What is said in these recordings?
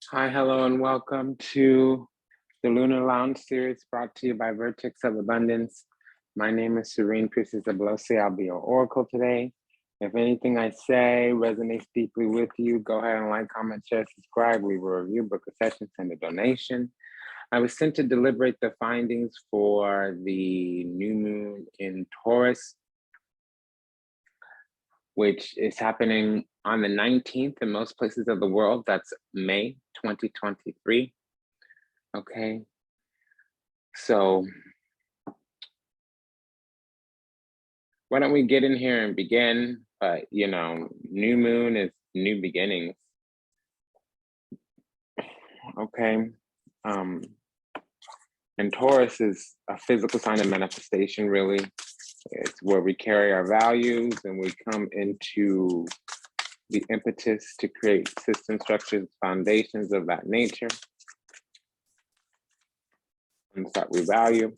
Hi, hello, and welcome to the Lunar Lounge series brought to you by Vertex of Abundance. My name is Serene Priestess Ablose. I'll be your oracle today. If anything I say resonates deeply with you, go ahead and like, comment, share, subscribe, leave a review, book a session, send a donation. I was sent to deliberate the findings for the new moon in Taurus, which is happening on the 19th in most places of the world. That's May 2023. Okay, so why don't we get in here and begin? But you know, new moon is new beginnings. Okay, and Taurus is a physical sign of manifestation. Really, it's where we carry our values and we come into the impetus to create system structures, foundations of that nature, and that we value.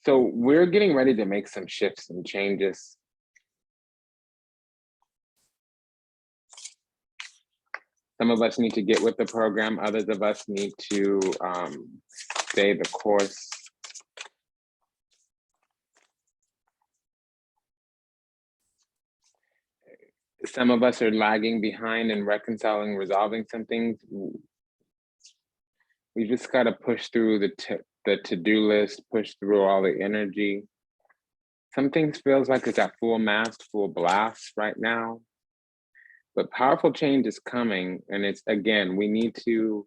So we're getting ready to make some shifts and changes. Some of us need to get with the program. Others of us need to stay the course. Some of us are lagging behind and reconciling, resolving some things. We just got to push through the to-do list, push through all the energy. Some things feels like it's at full mast, full blast right now. But powerful change is coming. And it's, again, we need to,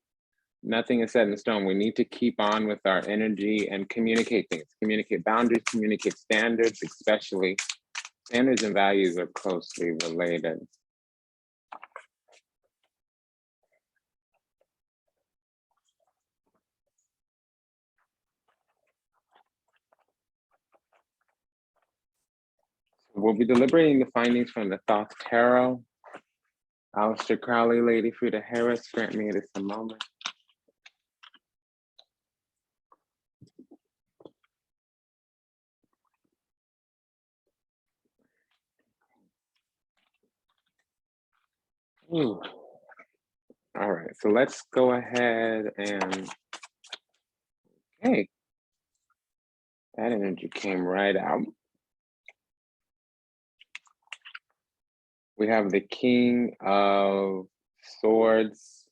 nothing is set in stone. We need to keep on with our energy and communicate things, communicate boundaries, communicate standards, especially. Standards and values are closely related. We'll be deliberating the findings from the Thoth Tarot. Aleister Crowley, Lady Frida Harris, grant me just a moment. Ooh. All right, so let's go ahead and, okay. That energy came right out. We have the King of Swords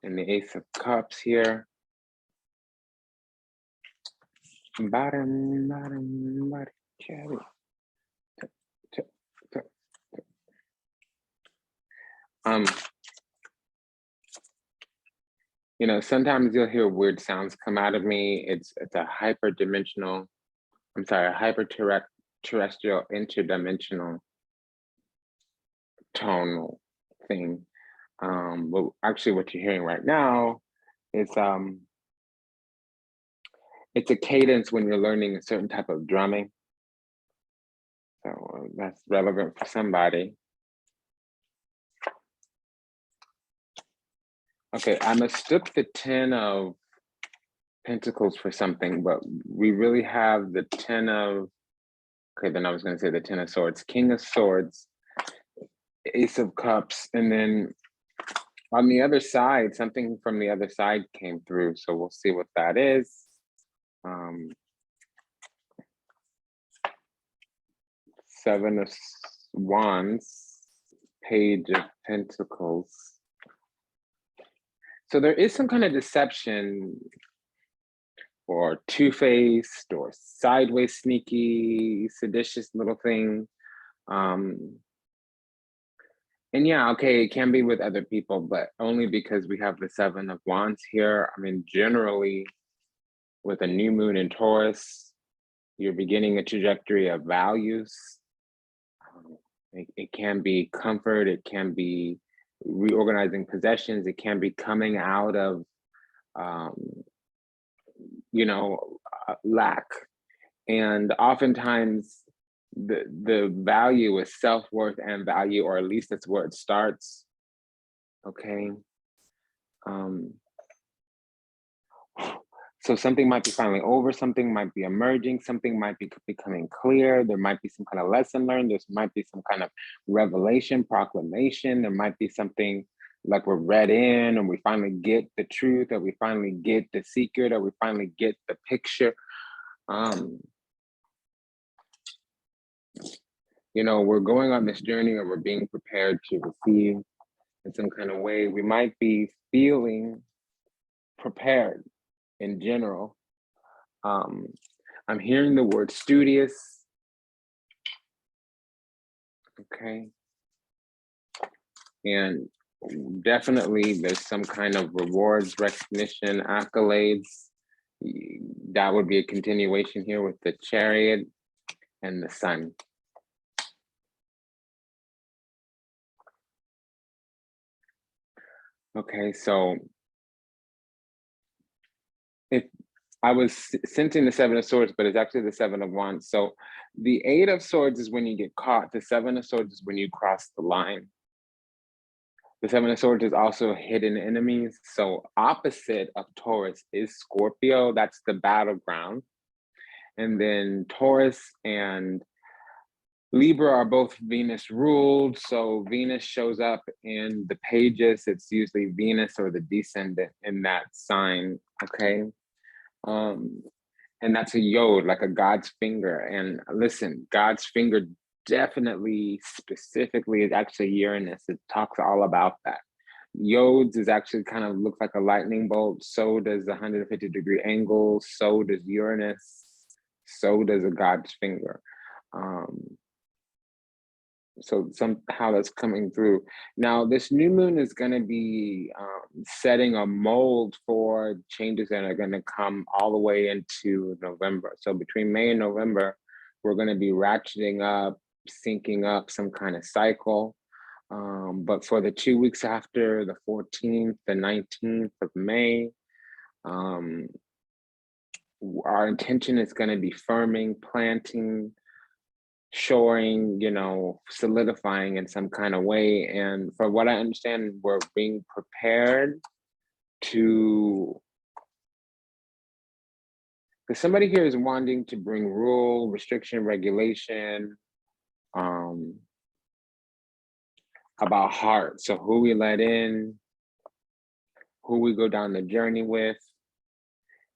and the Ace of Cups here. You know, sometimes you'll hear weird sounds come out of me. It's a hyperdimensional, I'm sorry, a hyper-terrestrial, interdimensional tonal thing. But actually what you're hearing right now is it's a cadence when you're learning a certain type of drumming. So that's relevant for somebody. Okay, I mistook the 10 of Pentacles for something, but we really have the 10 of, okay, then I was gonna say the 10 of Swords, King of Swords, Ace of Cups, and then on the other side, something from the other side came through, so we'll see what that is. Seven of Wands, Page of Pentacles. So there is some kind of deception or two-faced or sideways sneaky, seditious little thing. And yeah, okay, it can be with other people, but only because we have the Seven of Wands here. I mean, generally with a new moon in Taurus, you're beginning a trajectory of values. It can be comfort, it can be reorganizing possessions, it can be coming out of, you know, lack. And oftentimes the value is self-worth and value, or at least that's where it starts. Okay. So something might be finally over, something might be emerging, something might be becoming clear, there might be some kind of lesson learned, there might be some kind of revelation, proclamation, there might be something like we're read in, and we finally get the truth, or we finally get the secret, or we finally get the picture. You know, we're going on this journey, or we're being prepared to receive in some kind of way. We might be feeling prepared in general. I'm hearing the word studious. Okay. And definitely there's some kind of rewards, recognition, accolades. That would be a continuation here with the Chariot and the Sun. Okay, so if I was sensing the Seven of Swords, but it's actually the Seven of Wands. So the Eight of Swords is when you get caught. The Seven of Swords is when you cross the line. The Seven of Swords is also hidden enemies. So opposite of Taurus is Scorpio. That's the battleground. And then Taurus and Libra are both Venus ruled. So Venus shows up in the pages. It's usually Venus or the descendant in that sign. Okay. And that's a yod, like a God's finger. And listen, God's finger definitely specifically is actually Uranus. It talks all about that. Yods is actually kind of looks like a lightning bolt. So does the 150-degree angle. So does Uranus. So does a God's finger. So somehow that's coming through. Now, this new moon is going to be setting a mold for changes that are going to come all the way into November. So between May and November, we're going to be ratcheting up, syncing up some kind of cycle. But for the 2 weeks after the 14th, the 19th of May, our intention is going to be firming, planting, shoring, you know, solidifying in some kind of way. And for what I understand, we're being prepared to, because somebody here is wanting to bring rule, restriction, regulation, about heart. So who we let in, who we go down the journey with.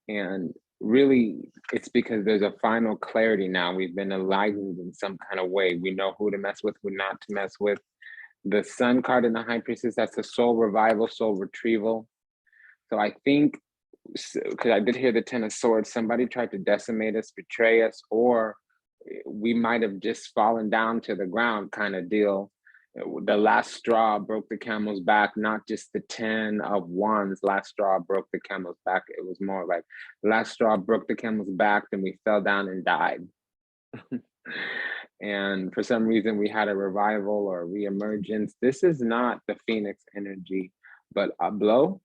And really, it's because there's a final clarity now. We've been enlightened in some kind of way. We know who to mess with, who not to mess with. The Sun card in the High Priestess, that's a soul revival, soul retrieval. So I think, because I did hear the Ten of Swords, somebody tried to decimate us, betray us, or we might have just fallen down to the ground kind of deal. The last straw broke the camel's back, not just the 10 of Wands. Last straw broke the camel's back. It was more like last straw broke the camel's back, then we fell down and died. And for some reason, we had a revival or reemergence. This is not the Phoenix energy, but Ablo.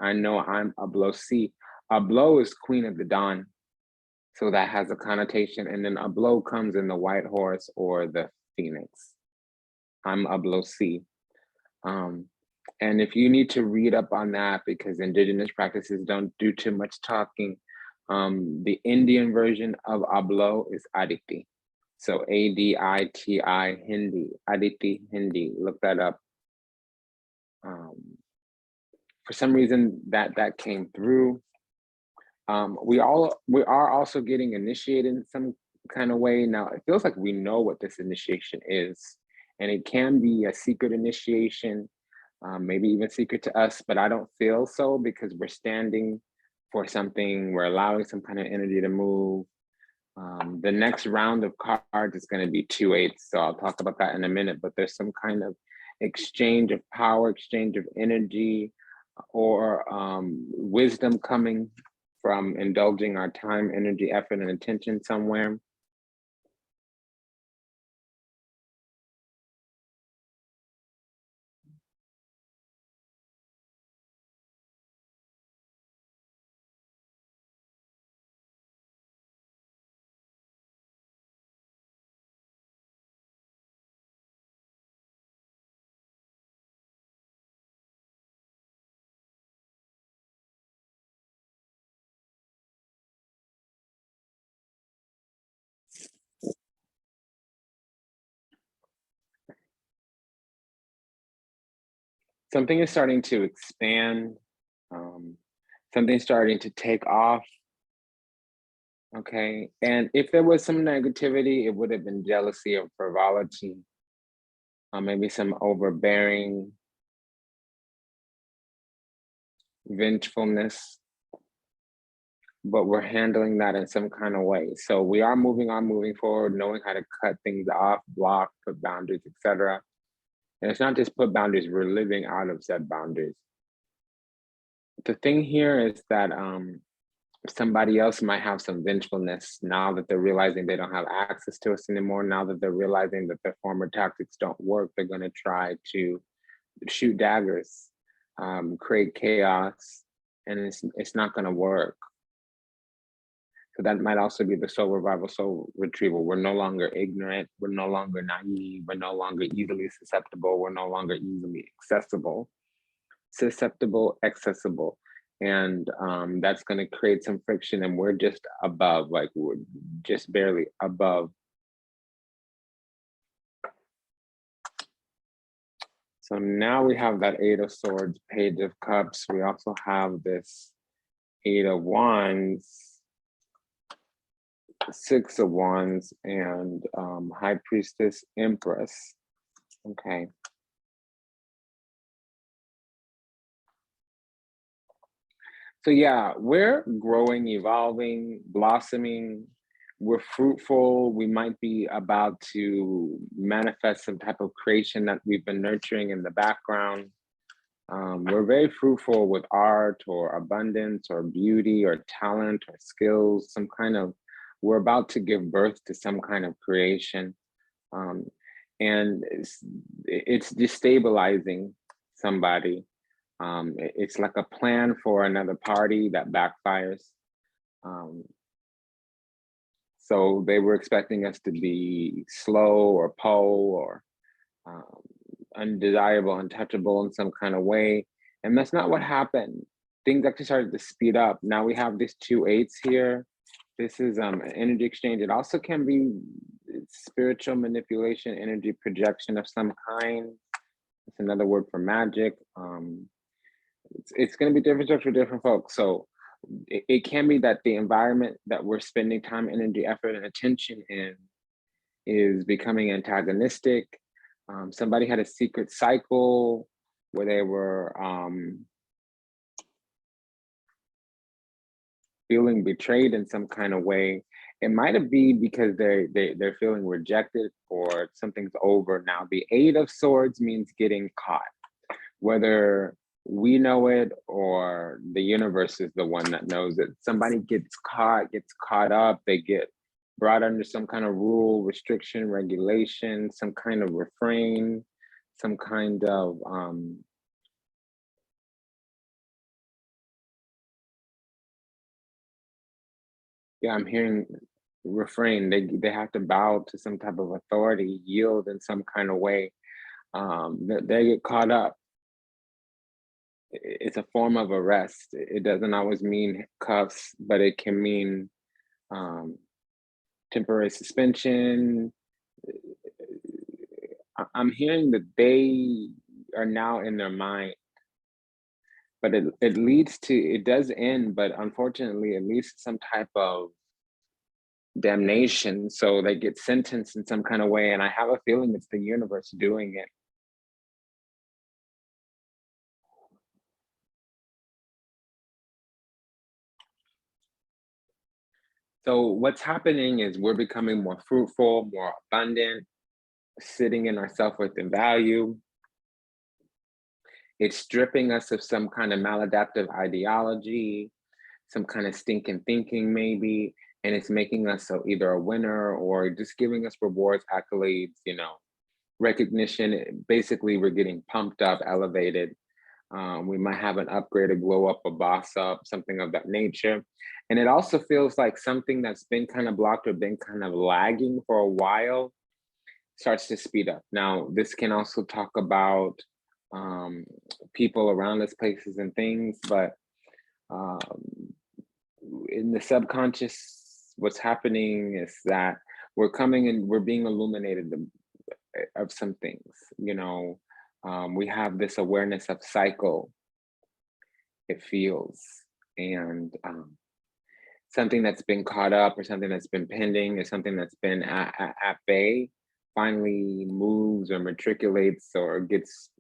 I know I'm Ablo C. Ablo is Queen of the Dawn. So that has a connotation. And then Ablo comes in the white horse or the Phoenix. I'm Ablo C. And if you need to read up on that, because indigenous practices don't do too much talking, the Indian version of Ablo is Aditi. So Aditi Hindi, Aditi Hindi, look that up. For some reason that came through. We are also getting initiated in some kind of way. Now it feels like we know what this initiation is, and it can be a secret initiation, maybe even secret to us, but I don't feel so, because we're standing for something, we're allowing some kind of energy to move. The next round of cards is going to be 2/8, so I'll talk about that in a minute, but there's some kind of exchange of power, exchange of energy, or wisdom coming from indulging our time, energy, effort, and attention somewhere. something is starting to expand. Something's starting to take off. Okay. And if there was some negativity, it would have been jealousy or frivolity, maybe some overbearing, vengefulness, but we're handling that in some kind of way. So we are moving on, moving forward, knowing how to cut things off, block, put boundaries, etc. And it's not just put boundaries, we're living out of said boundaries. The thing here is that somebody else might have some vengefulness now that they're realizing they don't have access to us anymore. Now that they're realizing that their former tactics don't work, they're going to try to shoot daggers, create chaos, and it's not going to work. So that might also be the soul revival, soul retrieval. We're no longer ignorant. We're no longer naive. We're no longer easily susceptible. We're no longer easily accessible. Susceptible, accessible. And that's going to create some friction, and we're just above, like we're just barely above. So now we have that Eight of Swords, Page of Cups. We also have this Eight of Wands, Six of Wands, and High Priestess, Empress. Okay. So yeah, we're growing, evolving, blossoming. We're fruitful. We might be about to manifest some type of creation that we've been nurturing in the background. We're very fruitful with art or abundance or beauty or talent or skills, some kind of, we're about to give birth to some kind of creation. And it's destabilizing somebody. It's like a plan for another party that backfires. So they were expecting us to be slow or or undesirable, untouchable in some kind of way. And that's not what happened. Things actually started to speed up. Now we have these 2 8s here. This is an energy exchange. It also can be spiritual manipulation, energy projection of some kind. It's another word for magic. It's going to be different for different folks. So it can be that the environment that we're spending time, energy, effort, and attention in is becoming antagonistic. Somebody had a secret cycle where they were feeling betrayed in some kind of way. It might be because they're feeling rejected or something's over now. The Eight of Swords means getting caught, whether we know it or the universe is the one that knows it. Somebody gets caught up, they get brought under some kind of rule, restriction, regulation, some kind of refrain, some kind of yeah, I'm hearing refrain. They have to bow to some type of authority, yield in some kind of way. They get caught up. It's a form of arrest. It doesn't always mean cuffs, but it can mean temporary suspension. I'm hearing that they are now in their mind, but it leads to, it does end, but unfortunately it leads to some type of damnation. So they get sentenced in some kind of way, and I have a feeling it's the universe doing it. So what's happening is we're becoming more fruitful, more abundant, sitting in our self-worth and value. It's stripping us of some kind of maladaptive ideology, some kind of stinking thinking maybe, and it's making us so either a winner or just giving us rewards, accolades, you know, recognition. Basically, we're getting pumped up, elevated. We might have an upgrade, a glow up, a boss up, something of that nature. And it also feels like something that's been kind of blocked or been kind of lagging for a while starts to speed up. Now, this can also talk about people around us, places and things, but in the subconscious, what's happening is that we're coming and we're being illuminated of some things, you know. We have this awareness of cycle, it feels, and something that's been caught up or something that's been pending or something that's been at bay finally moves or matriculates or gets,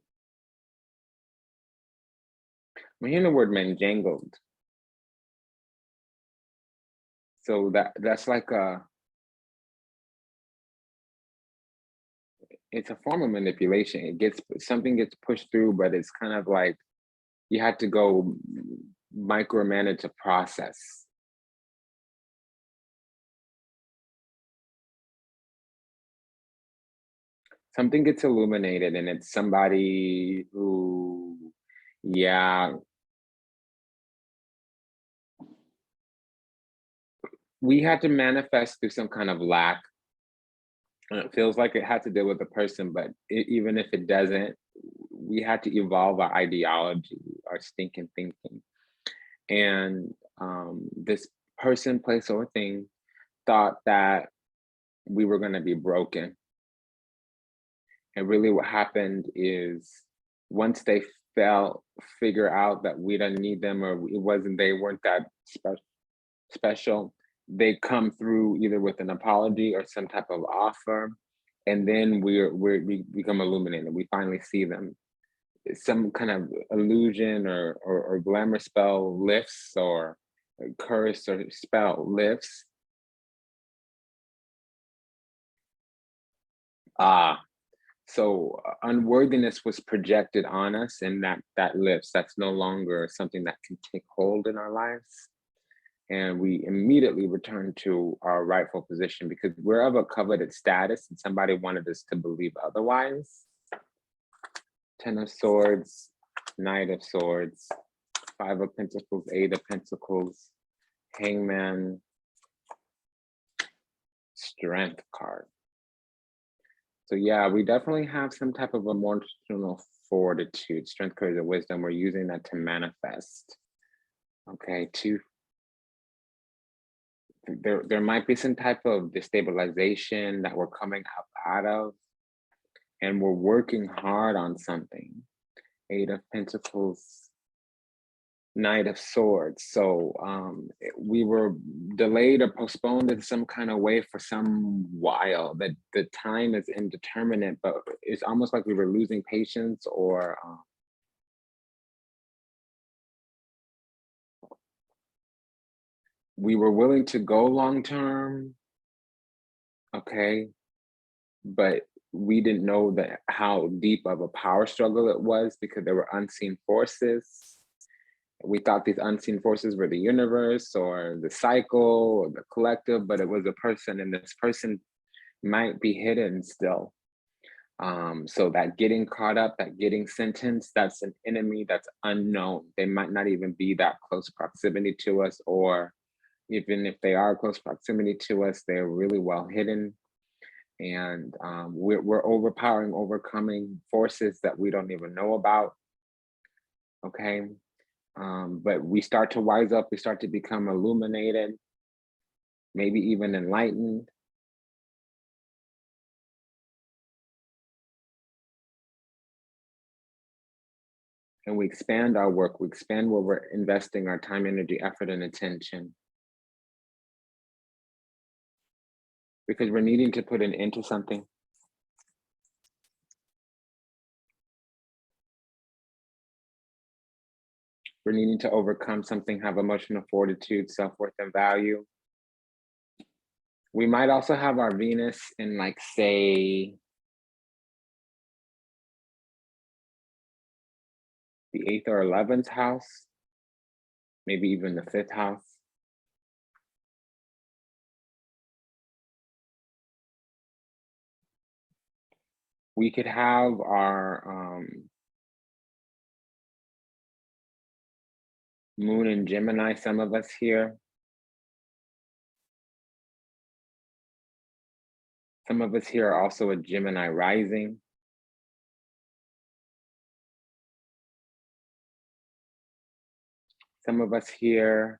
I'm hearing the word manjangled. So that's like it's a form of manipulation. Something gets pushed through, but it's kind of like you had to go micromanage a process. Something gets illuminated and it's somebody who, yeah, we had to manifest through some kind of lack. And it feels like it had to deal with the person, but even if it doesn't, we had to evolve our ideology, our stinking thinking. And this person, place, or thing thought that we were going to be broken. And really what happened is once they figure out that we didn't need them, or they weren't that special, they come through either with an apology or some type of offer. And then we become illuminated. We finally see them. Some kind of illusion or glamour spell lifts, or curse or spell lifts. So unworthiness was projected on us, and that lifts. That's no longer something that can take hold in our lives. And we immediately return to our rightful position because we're of a coveted status and somebody wanted us to believe otherwise. 10 of Swords, Knight of Swords, 5 of Pentacles, 8 of Pentacles, Hangman, Strength card. So yeah, we definitely have some type of emotional fortitude, strength, courage, and wisdom. We're using that to manifest. Okay, there might be some type of destabilization that we're coming up out of, and we're working hard on something. 8 of Pentacles, Knight of Swords. So we were delayed or postponed in some kind of way for some while. That the time is indeterminate, but it's almost like we were losing patience, or we were willing to go long term, okay, but we didn't know how deep of a power struggle it was because there were unseen forces. We thought these unseen forces were the universe or the cycle or the collective, but it was a person, and this person might be hidden still. So that getting caught up, that getting sentenced, that's an enemy that's unknown. They might not even be that close proximity to us, or even if they are close proximity to us, they're really well hidden. And we're overcoming forces that we don't even know about, okay? But we start to wise up, we start to become illuminated, maybe even enlightened. And we expand our work, we expand where we're investing our time, energy, effort, and attention. Because we're needing to put an end to something. We're needing to overcome something, have emotional fortitude, self-worth, and value. We might also have our Venus in, like, say, the 8th or 11th house, maybe even the 5th house. We could have our Moon in Gemini, some of us here. Some of us here are also a Gemini rising. Some of us here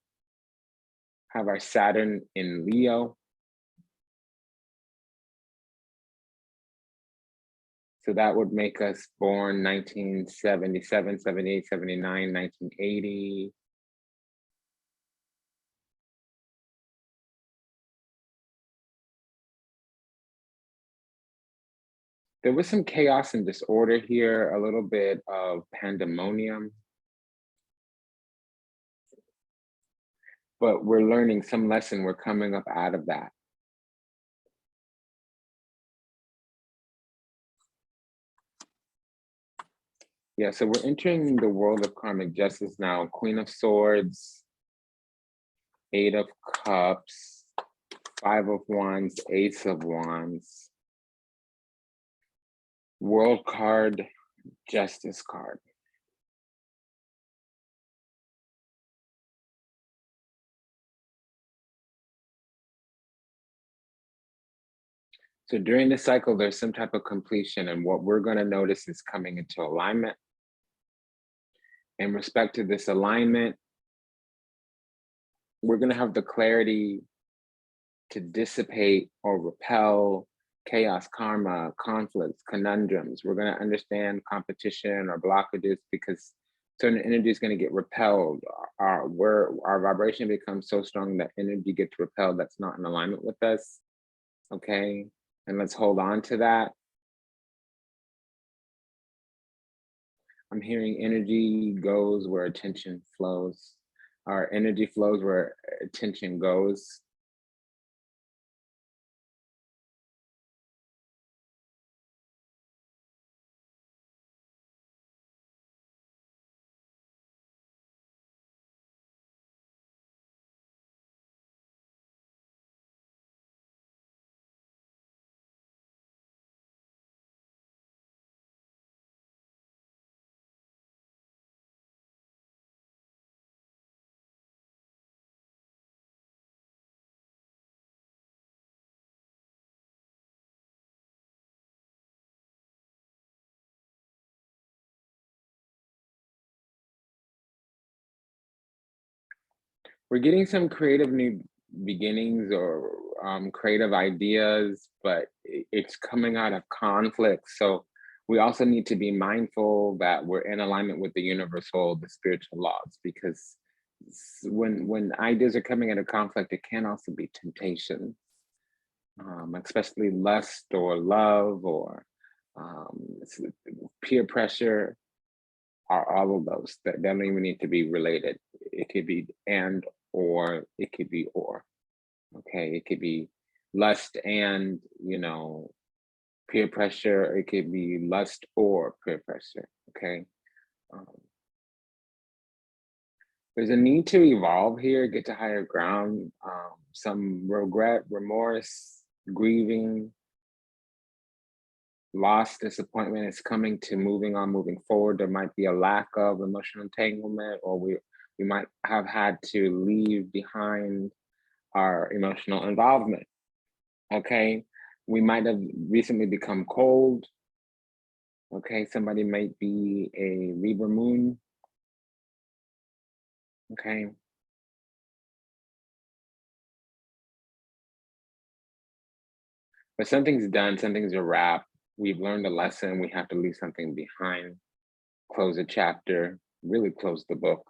have our Saturn in Leo. So that would make us born 1977, 78, 79, 1980. There was some chaos and disorder here, a little bit of pandemonium. But we're learning some lesson, we're coming up out of that. Yeah, so we're entering the world of karmic justice now. Queen of Swords, 8 of Cups, 5 of Wands, Ace of Wands, World card, Justice card. So during the cycle, there's some type of completion, and what we're going to notice is coming into alignment. In respect to this alignment, we're going to have the clarity to dissipate or repel chaos, karma, conflicts, conundrums. We're going to understand competition or blockages because certain energy is going to get repelled. Our vibration becomes so strong that energy gets repelled that's not in alignment with us. Okay, and let's hold on to that. I'm hearing energy goes where attention flows. Our energy flows where attention goes. We're getting some creative new beginnings or creative ideas, but it's coming out of conflict. So we also need to be mindful that we're in alignment with the universal, the spiritual laws, because when ideas are coming out of conflict, it can also be temptation, especially lust or love or peer pressure. Are all of those that don't even need to be related. It could be and or, it could be or. Okay, it could be lust and, peer pressure. It could be lust or peer pressure. Okay, there's a need to evolve here, get to higher ground. Some regret, remorse, grieving, loss, disappointment is coming to moving on, moving forward. There might be a lack of emotional entanglement, or we might have had to leave behind our emotional involvement. Okay, we might have recently become cold. Okay, somebody might be a Libra moon. Okay, but something's done, something's a wrap. We've learned a lesson. We have to leave something behind, close a chapter, really close the book.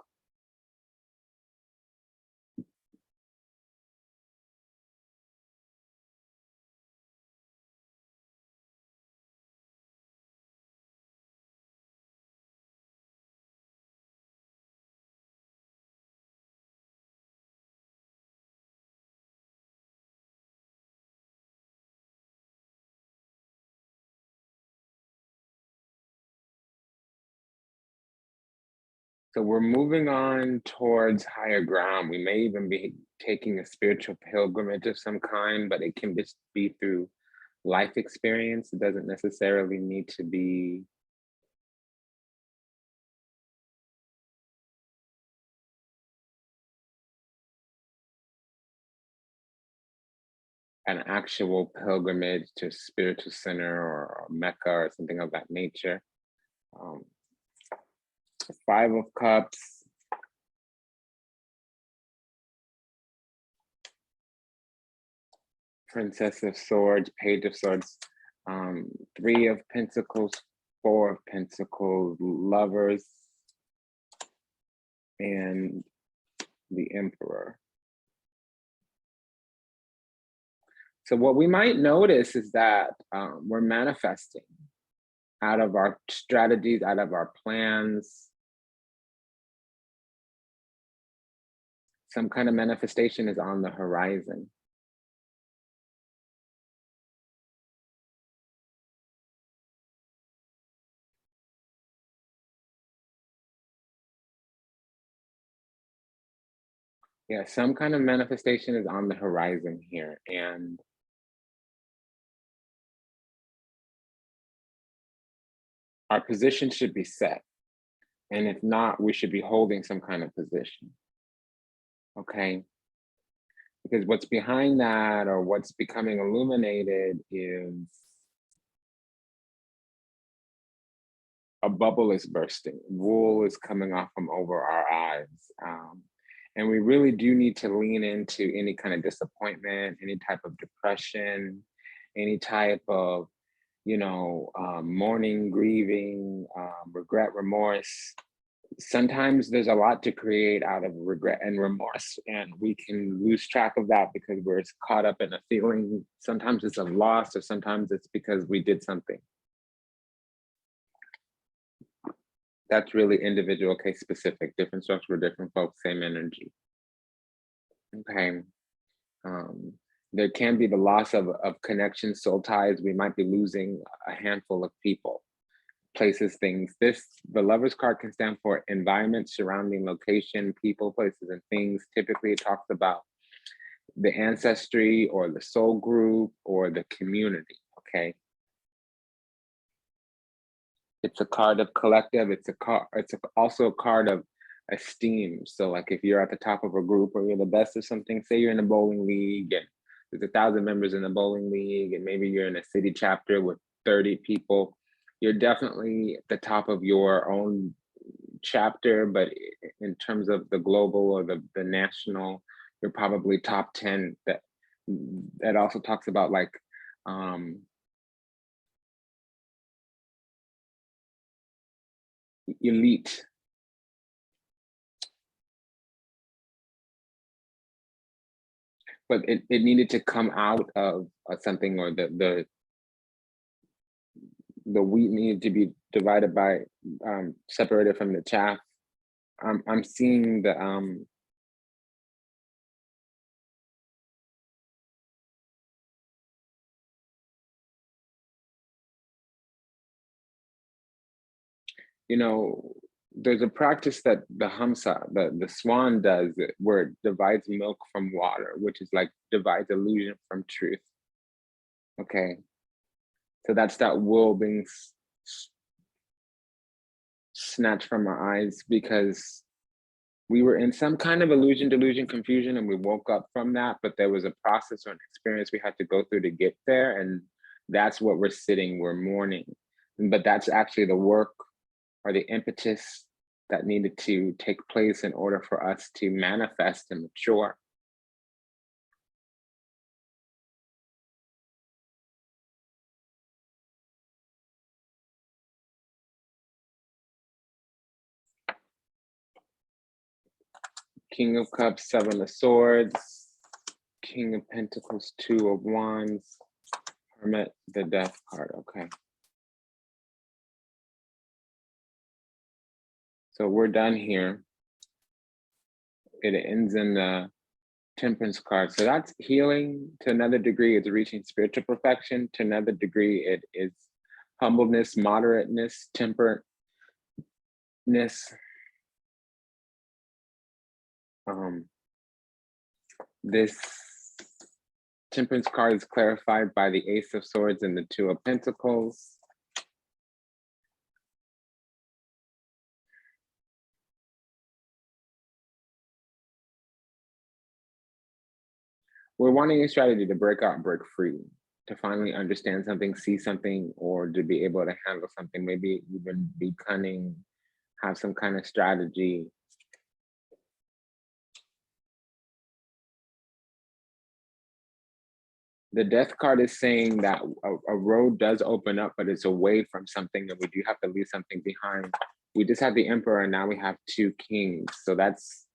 So we're moving on towards higher ground. We may even be taking a spiritual pilgrimage of some kind, but it can just be through life experience. It doesn't necessarily need to be an actual pilgrimage to a spiritual center or Mecca or something of that nature. 5 of Cups, Princess of Swords, Page of Swords. Three of Pentacles, Four of Pentacles, Lovers, and the Emperor. So what we might notice is that we're manifesting out of our strategies, out of our plans. Some kind of manifestation is on the horizon. Yeah, some kind of manifestation is on the horizon here. And our position should be set. And if not, we should be holding some kind of position. Okay. Because what's behind that, or what's becoming illuminated, is a bubble is bursting. Wool is coming off from over our eyes. And we really do need to lean into any kind of disappointment, any type of depression, any type of, mourning, grieving, regret, remorse. Sometimes there's a lot to create out of regret and remorse, and we can lose track of that because we're caught up in a feeling. Sometimes it's a loss, or sometimes it's because we did something. That's really individual, case specific, different strokes for different folks, same energy. Okay. There can be the loss of connection, soul ties. We might be losing a handful of people, places, things. The Lover's card can stand for environment, surrounding, location, people, places, and things. Typically, it talks about the ancestry or the soul group or the community, okay? It's a card of collective. It's also a card of esteem. So like if you're at the top of a group or you're the best of something, say you're in a bowling league and there's 1,000 members in the bowling league, and maybe you're in a city chapter with 30 people, you're definitely at the top of your own chapter, but in terms of the global or the national, you're probably top 10. That also talks about like elite. But it needed to come out of something, or the wheat needed to be divided by, separated from the chaff. I'm seeing the there's a practice that the Hamsa, the swan does, where it divides milk from water, which is like divides illusion from truth. Okay. So that's that wool being snatched from our eyes because we were in some kind of illusion, delusion, confusion, and we woke up from that, but there was a process or an experience we had to go through to get there. And that's what we're mourning. But that's actually the work or the impetus that needed to take place in order for us to manifest and mature. King of Cups, Seven of Swords, King of Pentacles, Two of Wands, Hermit, the Death card, okay. So we're done here. It ends in the Temperance card. So that's healing. To another degree, it's reaching spiritual perfection. To another degree, it is humbleness, moderateness, temperateness. This Temperance card is clarified by the Ace of Swords and the Two of Pentacles. We're wanting a strategy to break out and break free, to finally understand something, see something, or to be able to handle something, maybe even be cunning, have some kind of strategy. The death card is saying that a road does open up, but it's away from something, and we do have to leave something behind. We just had the Emperor, and now we have 2 kings. So that's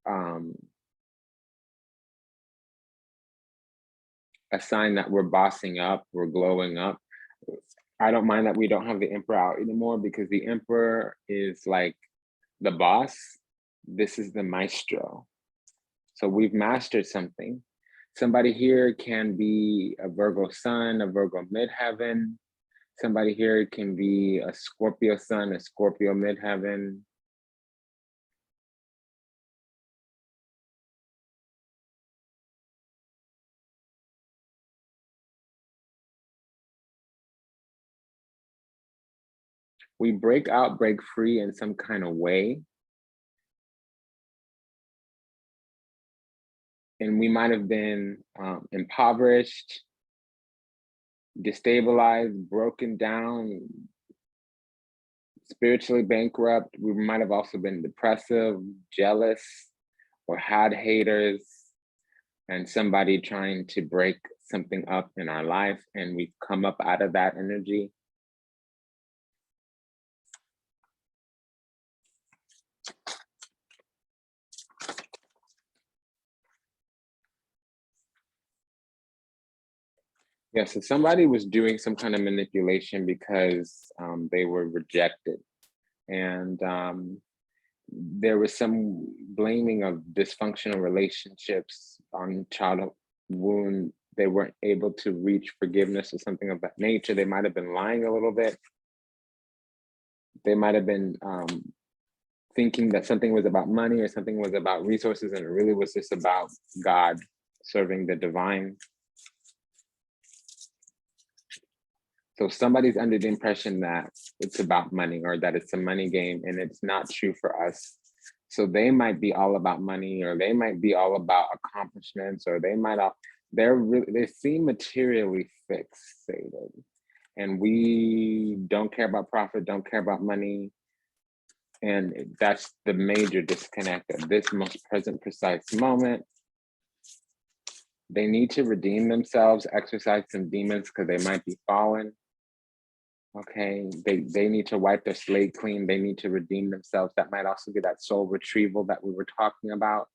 a sign that we're bossing up, we're glowing up. I don't mind that we don't have the Emperor out anymore, because the Emperor is like the boss. This is the maestro. So we've mastered something. Somebody here can be a Virgo sun, a Virgo midheaven. Somebody here can be a Scorpio sun, a Scorpio midheaven. We break out, break free in some kind of way. And we might have been impoverished, destabilized, broken down, spiritually bankrupt. We might have also been depressive, jealous, or had haters, and somebody trying to break something up in our life, and we've come up out of that energy. Yeah, so somebody was doing some kind of manipulation because they were rejected. And there was some blaming of dysfunctional relationships on childhood wound. They weren't able to reach forgiveness or something of that nature. They might have been lying a little bit. They might have been thinking that something was about money or something was about resources, and it really was just about God, serving the divine. So somebody's under the impression that it's about money, or that it's a money game, and it's not true for us. So they might be all about money, or they might be all about accomplishments, or they might they seem materially fixated, and we don't care about profit, don't care about money. And that's the major disconnect at this most present precise moment. They need to redeem themselves, exercise some demons, because they might be fallen. Okay, they need to wipe their slate clean. They need to redeem themselves. That might also be that soul retrieval that we were talking about.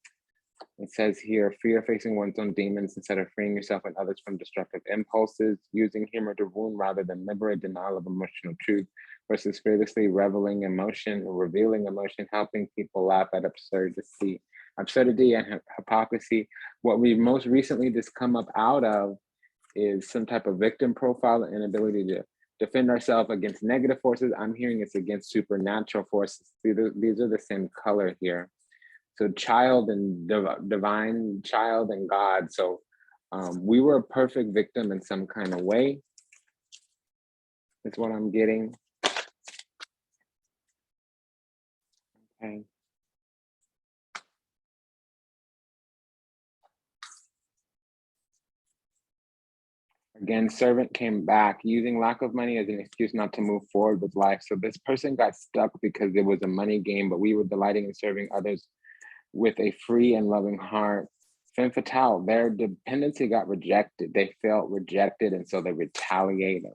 It says here, fear facing one's own demons instead of freeing yourself and others from destructive impulses, using humor to wound rather than liberate, denial of emotional truth versus fearlessly reveling emotion or revealing emotion, helping people laugh at absurdity and hypocrisy. What we most recently just come up out of is some type of victim profile and inability to defend ourselves against negative forces. I'm hearing it's against supernatural forces. These are the same color here. So child and divine, child and God. So we were a perfect victim in some kind of way. That's what I'm getting. Okay. Again, servant came back, using lack of money as an excuse not to move forward with life. So this person got stuck because it was a money game, but we were delighting in serving others with a free and loving heart. Femme fatale, their dependency got rejected. They felt rejected, and so they retaliate them.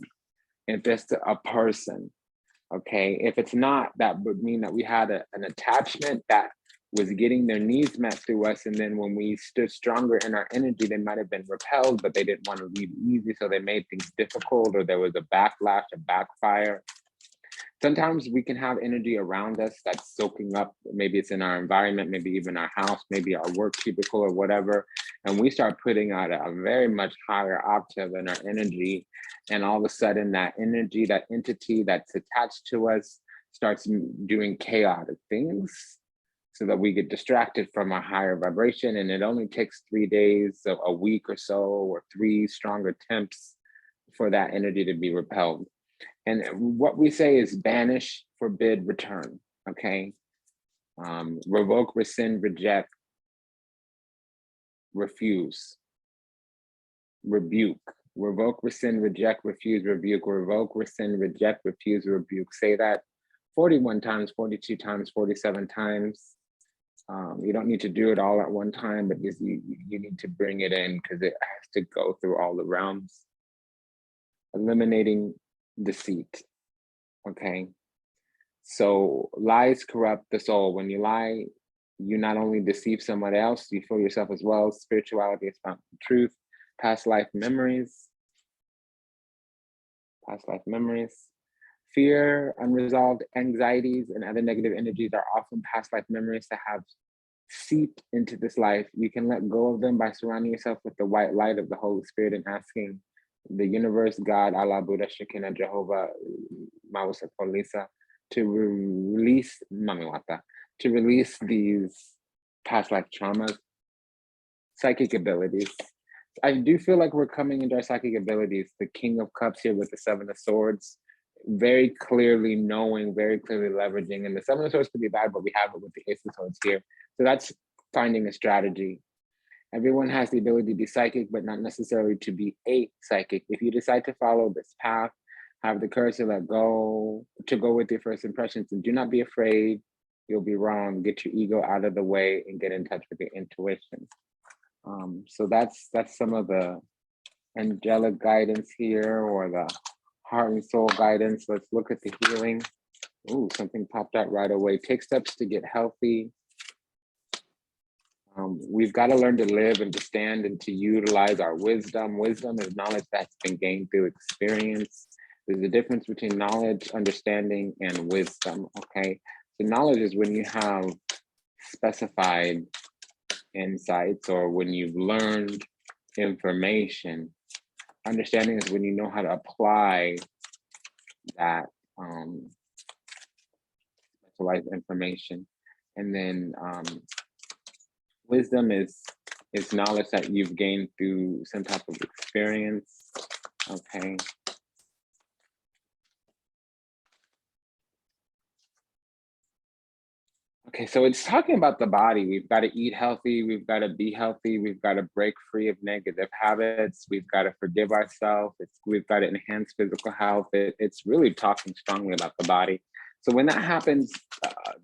If it's a person, okay? If it's not, that would mean that we had an attachment that was getting their needs met through us, and then when we stood stronger in our energy, they might have been repelled, but they didn't want to leave easy, so they made things difficult, or there was a backlash, a backfire. Sometimes we can have energy around us that's soaking up. Maybe it's in our environment, maybe even our house, maybe our work cubicle or whatever. And we start putting out a very much higher octave in our energy. And all of a sudden that energy, that entity that's attached to us starts doing chaotic things so that we get distracted from our higher vibration. And it only takes 3 days, a week or so, or 3 strong attempts for that energy to be repelled. And what we say is banish, forbid, return, okay? Revoke, rescind, reject, refuse, rebuke. Revoke, rescind, reject, refuse, rebuke. Revoke, rescind, reject, refuse, rebuke. Say that 41 times, 42 times, 47 times. You don't need to do it all at one time, but you need to bring it in because it has to go through all the realms. Eliminating deceit, okay? So lies corrupt the soul. When you lie, you not only deceive someone else, you fool yourself as well. Spirituality is found in truth. Past life memories. Past life memories. Fear, unresolved anxieties, and other negative energies are often past life memories that have seeped into this life. You can let go of them by surrounding yourself with the white light of the Holy Spirit and asking the universe, God, Allah, Buddha, Shekinah, Jehovah, Mawasa, Polisa, to release Mamiwata, to release these past life traumas, psychic abilities. I do feel like we're coming into our psychic abilities. The King of Cups here with the Seven of Swords, very clearly knowing, very clearly leveraging. And the Seven of Swords could be bad, but we have it with the Ace of Swords here. So that's finding a strategy. Everyone has the ability to be psychic, but not necessarily to be a psychic. If you decide to follow this path, have the courage to let go, to go with your first impressions, and do not be afraid. You'll be wrong. Get your ego out of the way and get in touch with your intuition. So that's some of the angelic guidance here, or the heart and soul guidance. Let's look at the healing. Ooh, something popped out right away. Take steps to get healthy. We've got to learn to live and to stand and to utilize our wisdom. Wisdom is knowledge that's been gained through experience. There's a difference between knowledge, understanding, and wisdom, okay? So knowledge is when you have specified insights or when you've learned information. Understanding is when you know how to apply that specialized information. And then wisdom is knowledge that you've gained through some type of experience, okay? Okay, so it's talking about the body. We've got to eat healthy, we've got to be healthy, we've got to break free of negative habits, we've got to forgive ourselves, we've got to enhance physical health. It's really talking strongly about the body. So when that happens,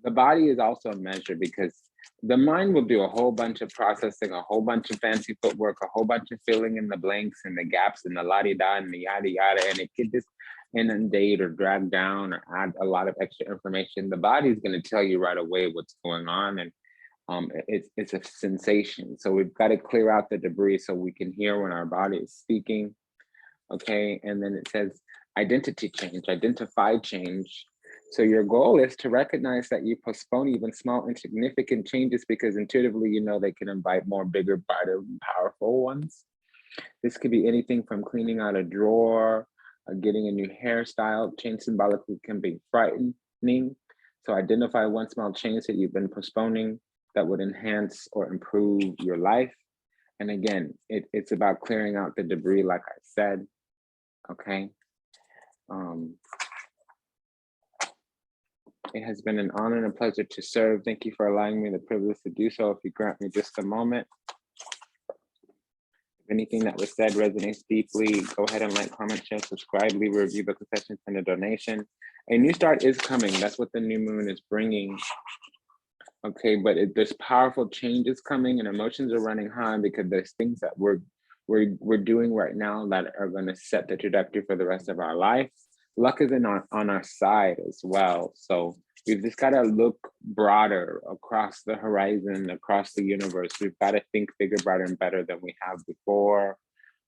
the body is also a measure, because the mind will do a whole bunch of processing, a whole bunch of fancy footwork, a whole bunch of filling in the blanks and the gaps and the la-di-da and the yada-yada, and it could just inundate or drag down or add a lot of extra information. The body is going to tell you right away what's going on, and it's a sensation. So we've got to clear out the debris so we can hear when our body is speaking, okay? And then it says identity change, identify change. So your goal is to recognize that you postpone even small insignificant changes because intuitively you know they can invite more bigger, brighter, powerful ones. This could be anything from cleaning out a drawer, getting a new hairstyle. Change symbolically can be frightening. So identify one small change that you've been postponing that would enhance or improve your life. And again, it's about clearing out the debris, like I said, okay? It has been an honor and a pleasure to serve. Thank you for allowing me the privilege to do so. If you grant me just a moment. If anything that was said resonates deeply, go ahead and like, comment, share, subscribe, leave a review, book a session, send a donation. A new start is coming. That's what the new moon is bringing. Okay, but there's powerful changes coming and emotions are running high because there's things that we're doing right now that are going to set the trajectory for the rest of our life. Luck is on our side as well. So we've just got to look broader across the horizon, across the universe. We've got to think bigger, brighter, and better than we have before.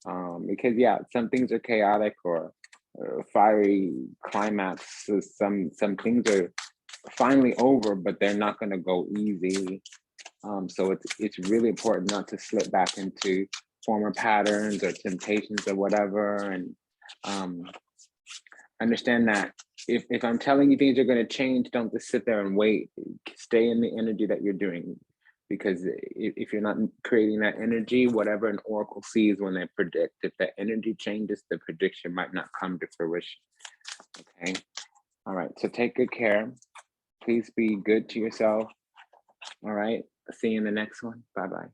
Because yeah, some things are chaotic or fiery climax. Some things are finally over, but they're not going to go easy. So it's really important not to slip back into former patterns or temptations or whatever. And understand that if I'm telling you things are going to change, don't just sit there and wait. Stay in the energy that you're doing, because if you're not creating that energy, whatever an oracle sees when they predict, if the energy changes, the prediction might not come to fruition. Okay. All right. So take good care. Please be good to yourself. All right. See you in the next one. Bye-bye.